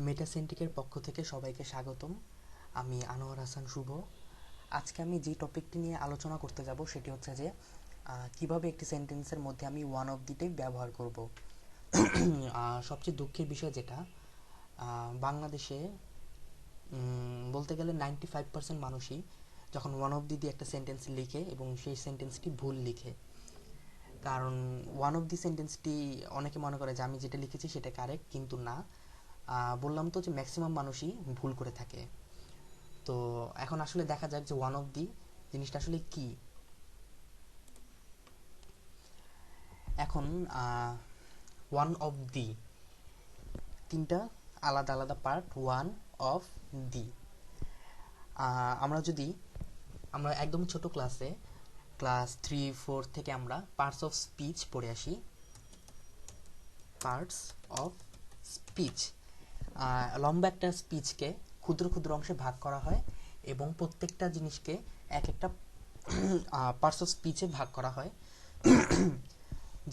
মেটাসেন্টিকের পক্ষ থেকে সবাইকে স্বাগতম। আমি আনোয়ার হাসান শুভ। আজকে আমি যে টপিকটি নিয়ে আলোচনা করতে যাব সেটি হচ্ছে যে কিভাবে একটি সেন্টেন্সের মধ্যে আমি ওয়ান অফ দি টাইপ ব্যবহার করব। সবচেয়ে দুঃখের বিষয় যেটা বাংলাদেশে বলতে গেলে 95% মানুষই যখন ওয়ান অফ দি দিয়ে একটা সেন্টেন্স লিখে এবং সেই সেন্টেন্সটি ভুল লিখে। কারণ ওয়ান অফ দি সেন্টেন্সটি অনেকে মনে করে যে আমি যেটা লিখেছি সেটা কারেক্ট, কিন্তু না। বললাম তো যে ম্যাক্সিমাম মানুষই ভুল করে থাকে। তো এখন আসলে দেখা যাক যে ওয়ান অফ দি জিনিসটা আসলে কি। এখন ওয়ান অফ দি তিনটা আলাদা আলাদা পার্ট। ওয়ান অফ দি আমরা একদম ছোট ক্লাসে ক্লাস 3-4 থেকে আমরা পার্টস অফ স্পিচ পড়ে আসি। পার্টস অফ স্পিচ, লম্বা একটা স্পিচকে ক্ষুদ্র ক্ষুদ্র অংশে ভাগ করা হয় এবং প্রত্যেকটা জিনিসকে এক একটা পার্টস অফ স্পিচে ভাগ করা হয়।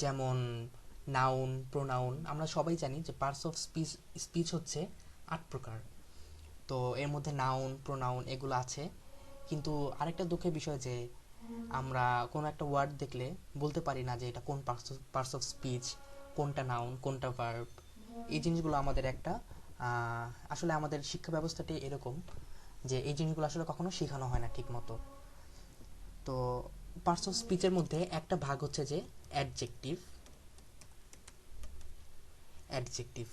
যেমন নাউন, প্রোনাউন। আমরা সবাই জানি যে পার্টস অফ স্পিচ হচ্ছে 8 প্রকার। তো এর মধ্যে নাউন, প্রোনাউন এগুলো আছে। কিন্তু আরেকটা দুঃখের বিষয় যে আমরা কোনো একটা ওয়ার্ড দেখলে বলতে পারি না যে এটা কোন পার্টস অফ স্পিচ, কোনটা নাউন, কোনটা ভার্ব। এই জিনিসগুলো আমাদের একটা আসলে আমাদের শিক্ষা ব্যবস্থাটি এরকম যে এই জিনিসগুলো আসলে কখনো শেখানো হয় না ঠিক মতো। তো পার্টস অফ স্পিচের মধ্যে একটা ভাগ হচ্ছে যে অ্যাডজেক্টিভ।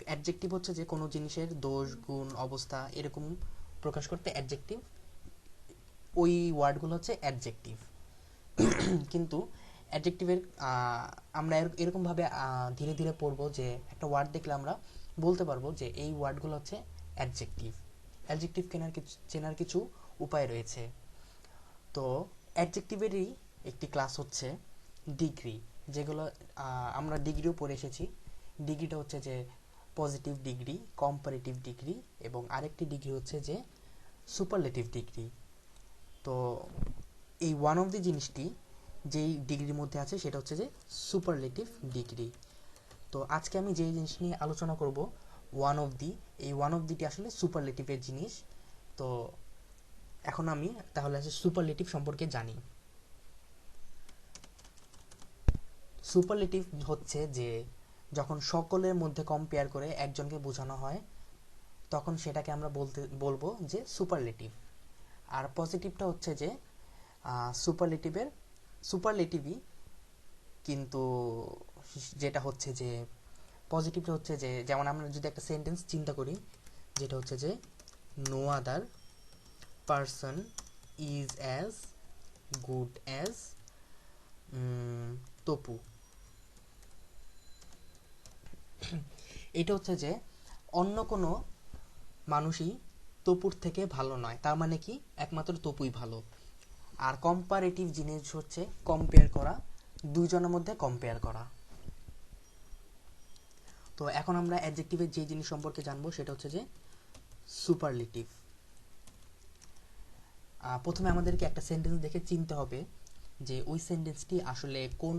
অ্যাডজেক্টিভ হচ্ছে যে কোনো জিনিসের দোষ, গুণ, অবস্থা এরকম প্রকাশ করতে অ্যাডজেক্টিভ, ওই ওয়ার্ডগুলো হচ্ছে অ্যাডজেক্টিভ। কিন্তু অ্যাডজেক্টিভের আমরা এরকমভাবে ধীরে ধীরে পড়বো যে একটা ওয়ার্ড দেখলে আমরা বলতে পারবো যে এই ওয়ার্ডগুলো হচ্ছে অ্যাডজেক্টিভ। অ্যাডজেক্টিভ চেনার কিছু উপায় রয়েছে। তো অ্যাডজেক্টিভেরই একটি ক্লাস হচ্ছে ডিগ্রি, যেগুলো আমরা ডিগ্রিও পড়ে এসেছি। ডিগ্রিটা হচ্ছে যে পজিটিভ ডিগ্রি, কম্পারেটিভ ডিগ্রি এবং আরেকটি ডিগ্রি হচ্ছে যে সুপারলেটিভ ডিগ্রি। তো এই ওয়ান অফ দি জিনিসটি যেই ডিগ্রির মধ্যে আছে সেটা হচ্ছে যে সুপারলেটিভ ডিগ্রি। তো আজকে আমি যেই জিনিস নিয়ে আলোচনা করব ওয়ান অফ দি, এই ওয়ান অফ দিটি আসলে সুপারলেটিভের জিনিস। তো এখন আমি তাহলে আছে সুপারলেটিভ সম্পর্কে জানি। সুপারলেটিভ হচ্ছে যে যখন সকলের মধ্যে কম্পেয়ার করে একজনকে বোঝানো হয় তখন সেটাকে আমরা বলবো যে সুপারলেটিভ। আর পজিটিভটা হচ্ছে যে সুপারলেটিভই, কিন্তু যেটা হচ্ছে যে পজিটিভটা হচ্ছে যে যেমন আমরা যদি একটা সেন্টেন্স চিন্তা করি যেটা হচ্ছে যে no other person is as good as Topu. এটা হচ্ছে যে অন্য কোনো মানুষই তপুর থেকে ভালো নয়, তার মানে কি একমাত্র তপুই ভালো। আর কম্পারেটিভ জিনিস হচ্ছে কম্পেয়ার করা, দুইজনের মধ্যে কম্পেয়ার করা। তো এখন আমরা অ্যাডজেক্টিভের যে জিনিস সম্পর্কে জানবো সেটা হচ্ছে যে সুপারলেটিভ। প্রথমে আমাদেরকে একটা সেন্টেন্স দেখে চিনতে হবে যে ওই সেন্টেন্সটি আসলে কোন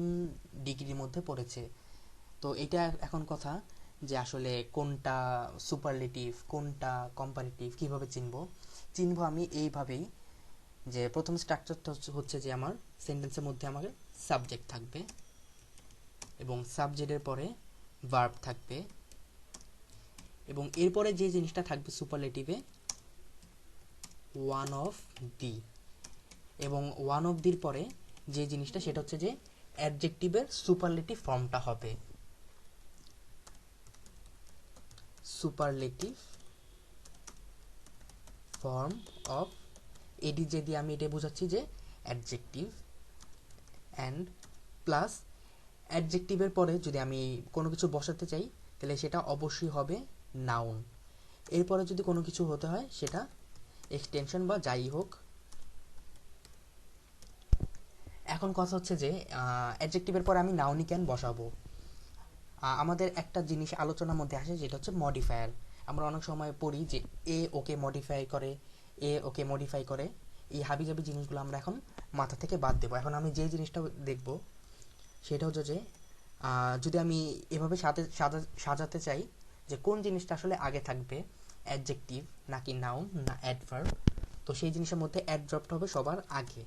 ডিগ্রির মধ্যে পড়েছে। তো এটা এখন কথা যে আসলে কোনটা সুপারলেটিভ কোনটা কম্পারেটিভ কিভাবে চিনবো আমি এইভাবেই যে প্রথম স্ট্রাকচারটা হচ্ছে যে আমার সেন্টেন্সের মধ্যে আমার সাবজেক্ট থাকবে এবং সাবজেক্টের পরে ভার্ব থাকবে এবং এরপরে যে জিনিসটা থাকবে সুপারলেটিভে ওয়ান অফ দি, এবং ওয়ান অফ দির পরে যে জিনিসটা সেটা হচ্ছে যে অ্যাডজেক্টিভের সুপারলেটিভ ফর্মটা হবে। সুপারলেটিভ ফর্ম অফ এডি, যে দিয়ে আমি এটা বোঝাচ্ছি যে অ্যাডজেক্টিভ অ্যান্ড প্লাস অ্যাডজেক্টিভের পরে যদি আমি কোনো কিছু বসাতে চাই তাহলে সেটা অবশ্যই হবে নাউন। এরপরে যদি কোনো কিছু হতে হয় সেটা এক্সটেনশন বা যাই হোক। এখন কথা হচ্ছে যে অ্যাডজেক্টিভের পরে আমি নাউনই কেন বসাবো। আমাদের একটা জিনিস আলোচনার মধ্যে আসে যেটা হচ্ছে মডিফায়ার। আমরা অনেক সময় পড়ি যে এ ওকে মডিফাই করে। এই হাবিজাবি জিনিসগুলো আমরা এখন মাথা থেকে বাদ দেবো। এখন আমি যে জিনিসটা দেখব সেটা হচ্ছে যে যদি আমি এভাবে সাজাতে চাই যে কোন জিনিসটা আসলে আগে থাকবে, অ্যাডজেক্টিভ নাকি নাউন না অ্যাডভার্ব, তো সেই জিনিসের মধ্যে অ্যাডভার্বটা হবে সবার আগে,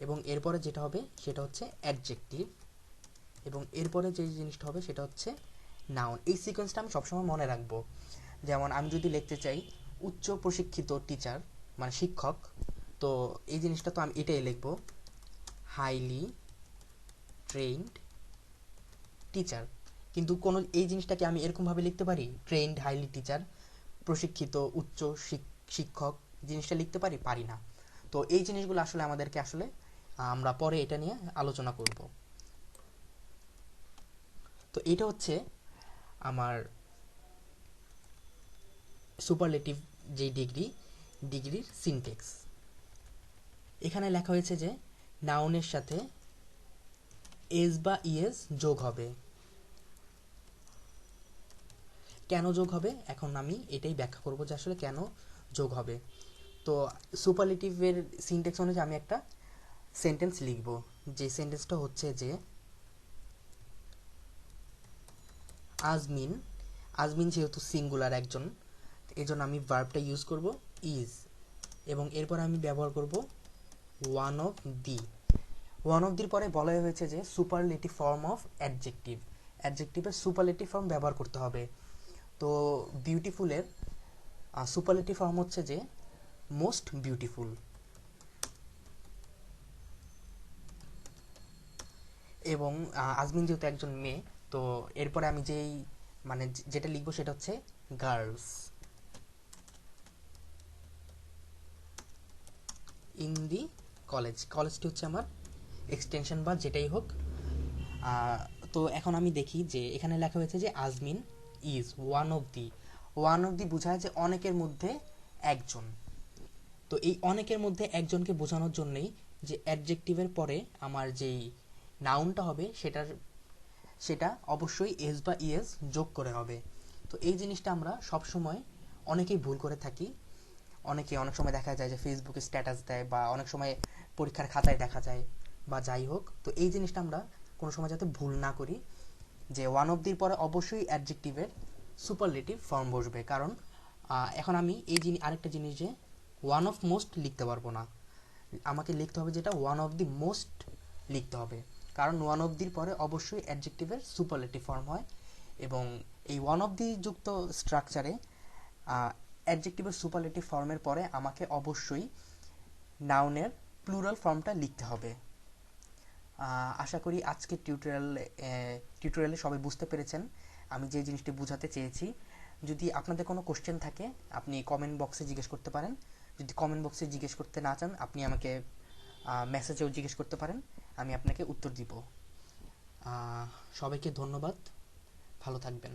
এবং এরপরে যেটা হবে সেটা হচ্ছে অ্যাডজেক্টিভ, এবং এরপরে যে জিনিসটা হবে সেটা হচ্ছে নাউন। এই সিকোয়েন্সটা আমি সবসময় মনে রাখবো। যেমন আমি যদি লিখতে চাই উচ্চ প্রশিক্ষিত টিচার মানে শিক্ষক, তো এই জিনিসটা তো আমি এটাই লিখবো, হাইলি ট্রেইনড টিচার। কিন্তু কোনো এই জিনিসটাকে আমি এরকমভাবে লিখতে পারি, ট্রেইনড হাইলি টিচার, প্রশিক্ষিত উচ্চ শিক্ষক, জিনিসটা লিখতে পারি? পারি না। তো এই জিনিসগুলো আসলে আমাদেরকে আসলে আমরা পরে এটা নিয়ে আলোচনা করব। তো এটা হচ্ছে আমার সুপারলেটিভ যে ডিগ্রির সিনটেক্স। এখানে লেখা হয়েছে যে নাউনের সাথে এস বা ইএস যোগ হবে। কেন যোগ হবে এখন আমি এটাই ব্যাখ্যা করব যে আসলে কেন যোগ হবে। তো সুপারলেটিভের সিনটেক্স অনুযায়ী আমি একটা সেন্টেন্স লিখব, যে সেন্টেন্সটা হচ্ছে যে আজমিন, আজমিন যেহেতু সিঙ্গুলার একজন, এই জন্য আমি ভার্বটা ইউজ করব ইজ, এবং এরপর আমি ব্যবহার করব one of the. One of দির পরে বলা হয়েছে যে সুপারলেটিভ ফর্ম অফ অ্যাডজেক্টিভ, অ্যাডজেক্টিভের সুপারলেটিভ ফর্ম ব্যবহার করতে হবে। তো বিউটিফুলের সুপারলেটিভ ফর্ম হচ্ছে যে মোস্ট বিউটিফুল। এবং আজমিন যেহেতু একজন মেয়ে, তো এরপরে আমি যেই মানে যেটা লিখবো সেটা হচ্ছে গার্লস ইন দি কলেজ। কলেজটি হচ্ছে আমার এক্সটেনশন বা যেটাই হোক। তো এখন আমি দেখি যে এখানে লেখা হয়েছে যে Azmin is one of the. One of দি বোঝায় যে অনেকের মধ্যে একজন। তো এই অনেকের মধ্যে একজনকে বোঝানোর জন্যই যে অ্যাডজেক্টিভের পরে আমার যেই নাউনটা হবে সেটা অবশ্যই এস বা ইএস যোগ করে হবে। তো এই জিনিসটা আমরা সব সময় অনেকেই ভুল করে থাকি। অনেক সময় দেখা যায় যে ফেসবুকে স্ট্যাটাস দেয়, বা অনেক সময় পরীক্ষার খাতায় দেখা যায়, বা যাই হোক। তো এই জিনিসটা আমরা কোনো সময় যাতে ভুল না করি, যে ওয়ান অফ দির পরে অবশ্যই অ্যাডজেক্টিভের সুপারলেটিভ ফর্ম বসবে। কারণ এখন আমি আরেকটা জিনিস যে ওয়ান অফ মোস্ট লিখতে পারবো না, আমাকে লিখতে হবে যেটা ওয়ান অফ দি মোস্ট লিখতে হবে। কারণ ওয়ান অফ দির পরে অবশ্যই অ্যাডজেক্টিভের সুপারলেটিভ ফর্ম হয়, এবং এই ওয়ান অফ দি যুক্ত স্ট্রাকচারে অ্যাডজেক্টিভের সুপারলেটিভ ফর্মের পরে আমাকে অবশ্যই নাউনের প্লুরাল ফর্মটা লিখতে হবে। আশা করি আজকের টিউটোরিয়ালে সবাই বুঝতে পেরেছেন আমি যে জিনিসটি বোঝাতে চেয়েছি। যদি আপনাদের কোনো কোশ্চেন থাকে আপনি কমেন্ট বক্সে জিজ্ঞেস করতে পারেন। যদি কমেন্ট বক্সে জিজ্ঞেস করতে না চান, আপনি আমাকে মেসেজেও জিজ্ঞেস করতে পারেন, আমি আপনাকে উত্তর দিব। সবাইকে ধন্যবাদ, ভালো থাকবেন।